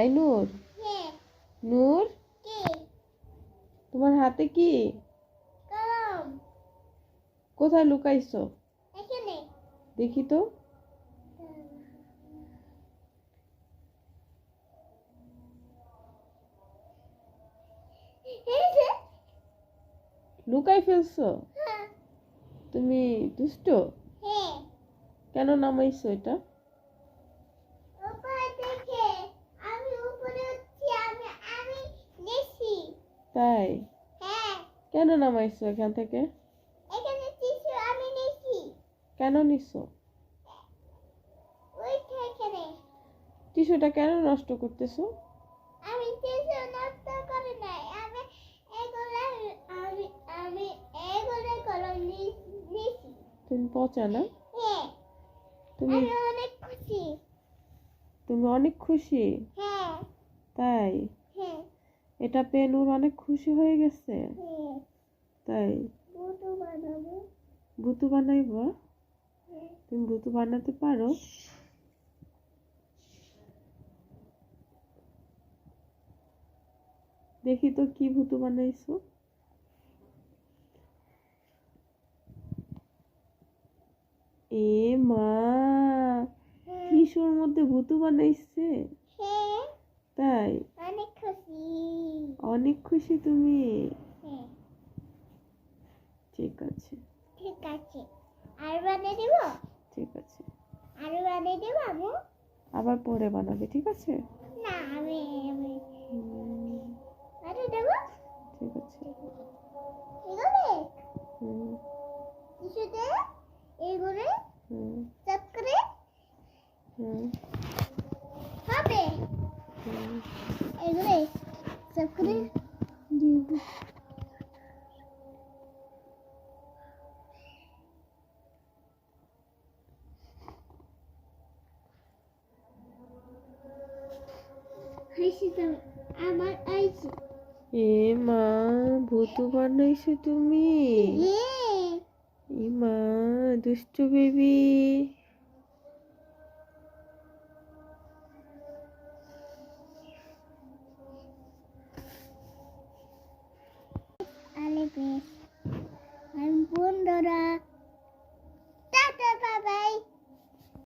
এই নূর, নূর, তোমার হাতে কি? কোথায় লুকাইছো? দেখি তো। লুকাই ফেলছো? তুমি দুষ্ট। কেন নামাইছো এটা? তাই? কেন নামাইছো এখান থেকে? কেন নিছো? টিস্যুটা কেন নষ্ট করতেছো? আমি টিস্যু নষ্ট করি নাই। আমি এগুলো কলম নিয়েছি। তুমি পচা না? হ্যাঁ। তুমি অনেক খুশি। তুমি অনেক খুশি? হ্যাঁ। তাই? হ্যাঁ। এটা পেয়ে নূর অনেক খুশি হয়ে গেছে? হ্যাঁ। তাই? ভুতু বানাবো। ভুতু বানাইবো? হ্যাঁ। তুমি ভুতু বানাতে পারো? দেখি তো কি ভুতু বানাইছো। এ মা, টিস্যুর মধ্যে ভুতু বানাইছে? হ্যাঁ। তাই? অনেক খুশি। অনেক খুশি তুমি? হ্যাঁ। ঠিক আছে। ঠিক আছে। আর বানিয়ে দিব? ঠিক আছে। আরো বানিয়ে দেবো আম্মু? আবার পরে বানাবে, ঠিক আছে? না, আমি আরো দেব? ঠিক আছে। এগুলো? হুম। কিছু দে? এগুলো? হুম। সব করে? হুম। হবে? হুম। এগুলো? সব করে? দিব। আমার আইছে। এ মা, ভুতু বানাইছো তুমি? এ মা, দুষ্টু বেবি। আলে বেশ।